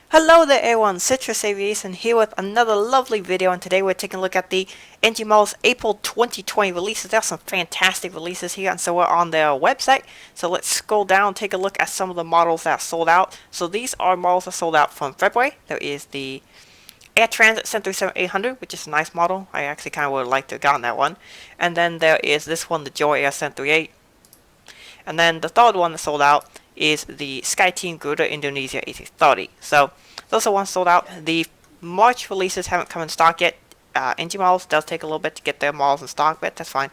Hello there everyone, Citrus Aviation here with another lovely video, and today we're taking a look at the NG Models April 2020 releases. There are some fantastic releases here, and so we're on their website. So let's scroll down and take a look at some of the models that are sold out. So these are models that sold out from February. There is the Air Transit 737-800, which is a nice model. I actually kind of would have liked to have gotten that one. And then there is this one, the Joy Air 738. And then the third one that sold out is the SkyTeam Garuda Indonesia A330. So those are ones sold out. The March releases haven't come in stock yet. NG models does take a little bit to get their models in stock, but that's fine.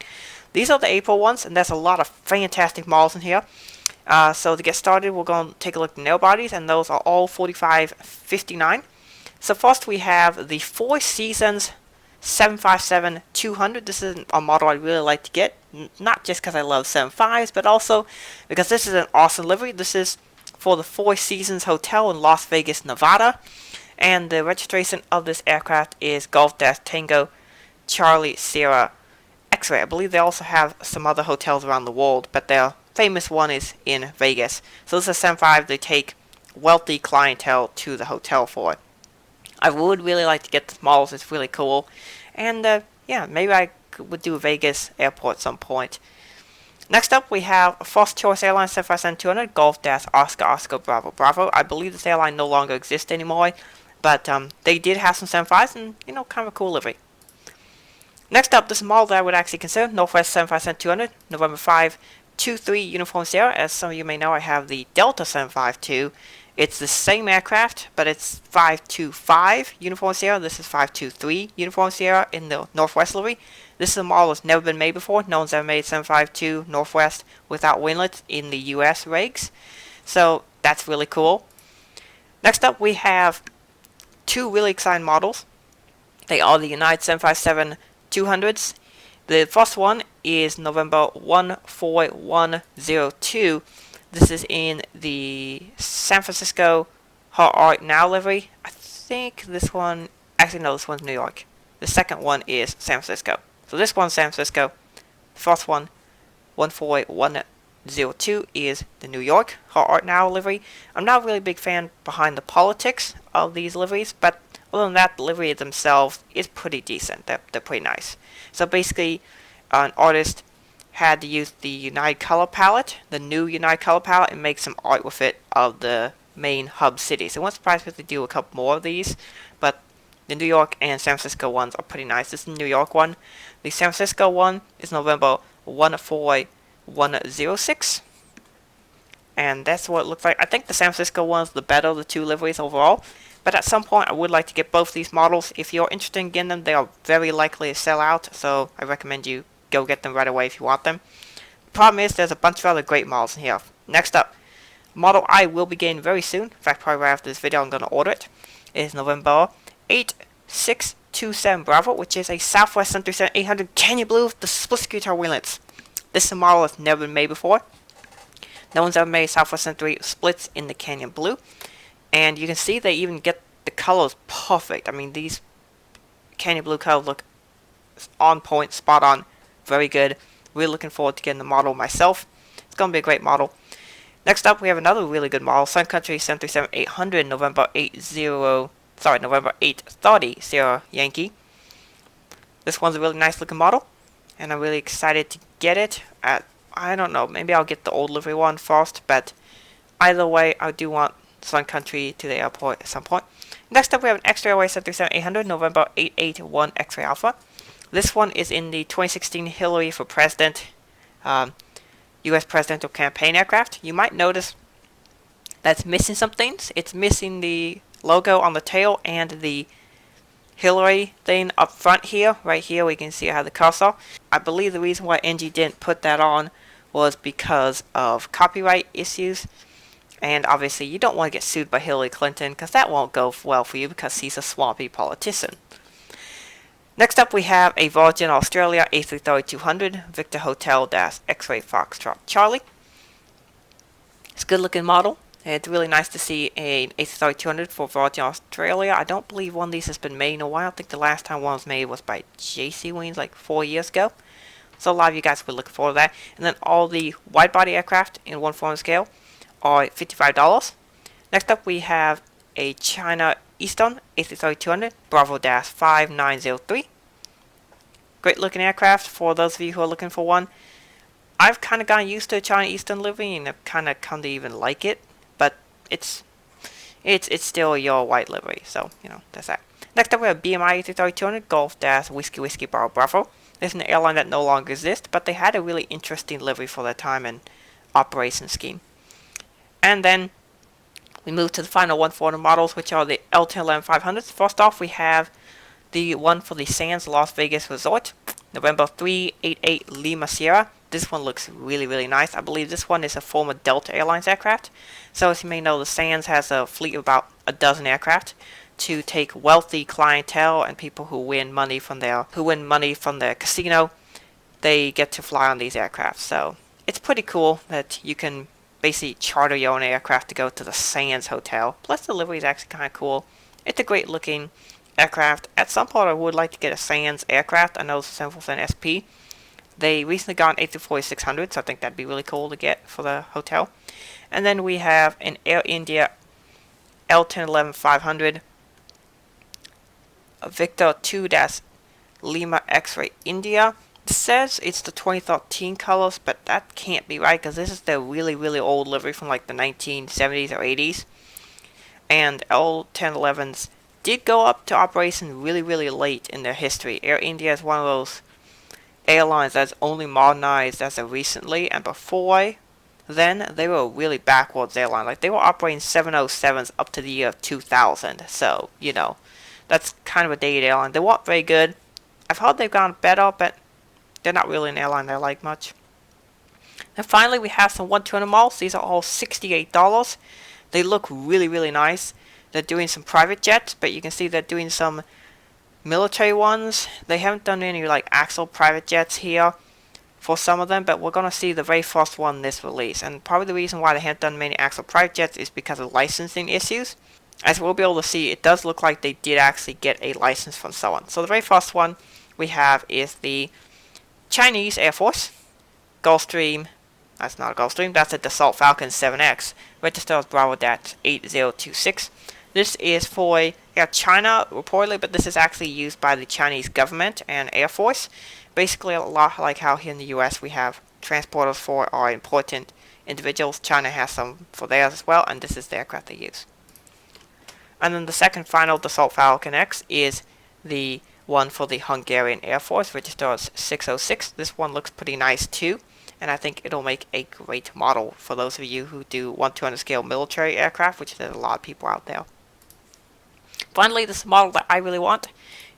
These are the April ones, and there's a lot of fantastic models in here. So to get started, we're going to take a look at the nail bodies, and those are all $45.59. So first we have the Four Seasons 757-200. This is a model I'd really like to get, not just because I love 75s, but also because this is an awesome livery. This is for the Four Seasons Hotel in Las Vegas, Nevada, and the registration of this aircraft is Golf Dash Tango Charlie Sierra X-Ray. I believe they also have some other hotels around the world, but their famous one is in Vegas. So this is a 75 they take wealthy clientele to the hotel for. I would really like to get the models. It's really cool. And yeah, maybe I would do a Vegas airport at some point. Next up, we have First Choice Airlines 757-200 Golf Dash Oscar Oscar Bravo Bravo. I believe this airline no longer exists anymore, but they did have some 75s and, you know, kind of a cool livery. Next up, this model that I would actually consider, Northwest 757-200 November 5 23 Uniform Sierra. As some of you may know, I have the Delta 752. It's the same aircraft, but it's 525 Uniform Sierra. This is 523 Uniform Sierra in the Northwest livery. This is a model that's never been made before. No one's ever made 752 Northwest without winglets in the US rigs. So that's really cool. Next up, we have two really exciting models. They are the United 757-200s. The first one is November 14102. This is in the San Francisco Hot Art Now livery. I think this one, actually no, this one's New York. The second one is San Francisco. So this one's San Francisco. The first one, 14102, is the New York Hot Art Now livery. I'm not really a big fan behind the politics of these liveries, but other than that, the livery themselves is pretty decent. They're pretty nice. So basically, an artist had to use the United Color palette, the new United Color palette, and make some art with it of the main hub cities. I wasn't surprised if they do a couple more of these, but the New York and San Francisco ones are pretty nice. This is the New York one. The San Francisco one is November 14106, and that's what it looks like. I think the San Francisco one is the better of the two liveries overall, but at some point I would like to get both these models. If you're interested in getting them, they are very likely to sell out, so I recommend you go get them right away if you want them. The problem is there's a bunch of other great models in here. Next up, model I will be getting very soon. In fact, probably right after this video I'm going to order it. It is November 8627 Bravo, which is a Southwest 737-800 Canyon Blue with the split security winglets. This is a model that's never been made before. No one's ever made Southwest 737 splits in the Canyon Blue. And you can see they even get the colors perfect. I mean, these Canyon Blue colors look on point, spot on. Very good. Really looking forward to getting the model myself. It's going to be a great model. Next up, we have another really good model, Sun Country 737-800 November 830 Sierra Yankee. This one's a really nice looking model, and I'm really excited to get it. I don't know, maybe I'll get the old livery one first, but either way, I do want Sun Country to the airport at some point. Next up, we have an X-Ray Airways 737-800 November 881 X-Ray Alpha. This one is in the 2016 Hillary for President U.S. presidential campaign aircraft. You might notice that's missing some things. It's missing the logo on the tail and the Hillary thing up front here. Right here we can see how the cursor. I believe the reason why NG didn't put that on was because of copyright issues. And obviously you don't want to get sued by Hillary Clinton, because that won't go well for you because she's a swampy politician. Next up, we have a Virgin Australia A330-200 Victor Hotel X-Ray Foxtrot Charlie. It's a good looking model. It's really nice to see an A330-200 for Virgin Australia. I don't believe one of these has been made in a while. I think the last time one was made was by JC Wings like 4 years ago. So a lot of you guys will look forward to that. And then all the wide body aircraft in one form and scale are $55. Next up, we have a China Eastern A330-200 Bravo-5903. Great looking aircraft for those of you who are looking for one. I've kind of gotten used to China Eastern livery and I've kind of come to even like it, but it's still your white livery, so you know that's that. Next up we have BMI A330-200 Golf Dash Whiskey Whiskey Bravo Bravo. This is an airline that no longer exists, but they had a really interesting livery for their time and operation scheme. And then we move to the final 140 models, which are the L1011-500s. First off, we have the one for the Sands Las Vegas Resort, November 388 Lima Sierra. This one looks really, really nice. I believe this one is a former Delta Airlines aircraft. So as you may know, the Sands has a fleet of about a dozen aircraft to take wealthy clientele and people who win money from their casino. They get to fly on these aircraft. So it's pretty cool that you can basically charter your own aircraft to go to the Sands Hotel. Plus the livery is actually kind of cool. It's a great looking aircraft. At some point I would like to get a Sands aircraft. I know it's a 747 SP. They recently got an A340-600, so I think that'd be really cool to get for the hotel. And then we have an Air India L1011-500 Victor 2-Lima X-Ray India. It says it's the 2013 colors, but that can't be right because this is the really, really old livery from like the 1970s or 80s. And L1011s did go up to operation really, really late in their history. Air India is one of those airlines that's only modernized as of recently, and before then they were a really backwards airline. Like they were operating 707s up to the year 2000. So, you know, that's kind of a dated airline. They weren't very good. I've heard they've gone better, but they're not really an airline I like much. And finally, we have some 120 models. These are all $68. They look really, really nice. They're doing some private jets, but you can see they're doing some military ones. They haven't done any like actual private jets here for some of them, but we're going to see the very first one this release. And probably the reason why they haven't done many actual private jets is because of licensing issues. As we'll be able to see, it does look like they did actually get a license from someone. So the very first one we have is the Chinese Air Force Gulfstream. That's not a Gulfstream, that's a Dassault Falcon 7X, registered as Bravo-8026. This is for Air China, reportedly, but this is actually used by the Chinese government and Air Force. Basically, a lot like how here in the US we have transporters for our important individuals. China has some for theirs as well, and this is the aircraft they use. And then the second final Dassault Falcon X is the one for the Hungarian Air Force, registered as 606. This one looks pretty nice too, and I think it'll make a great model for those of you who do 1/200 scale military aircraft, which there's a lot of people out there. Finally, this model that I really want,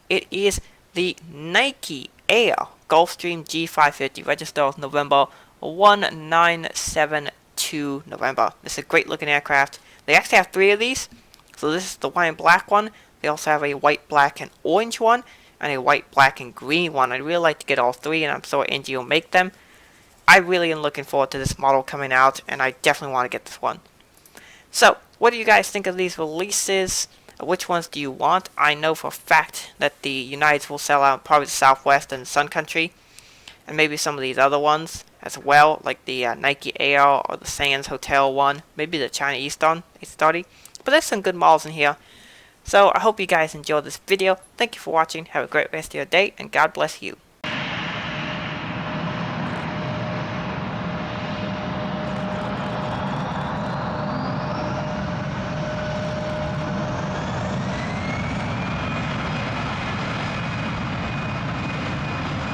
it is the Nike Air Gulfstream G550, registered November 1972 November. This is a great looking aircraft. They actually have 3 of these. So this is the white and black one. They also have a white, black, and orange one, and a white, black, and green one. I'd really like to get all 3, and I'm sure NG will make them. I really am looking forward to this model coming out, and I definitely want to get this one. So, what do you guys think of these releases? Which ones do you want? I know for a fact that the Uniteds will sell out, probably the Southwest and Sun Country, and maybe some of these other ones as well, like the Nike Air or the Sands Hotel one, maybe the China Eastern A330. But there's some good models in here. So I hope you guys enjoyed this video. Thank you for watching. Have a great rest of your day, and God bless you.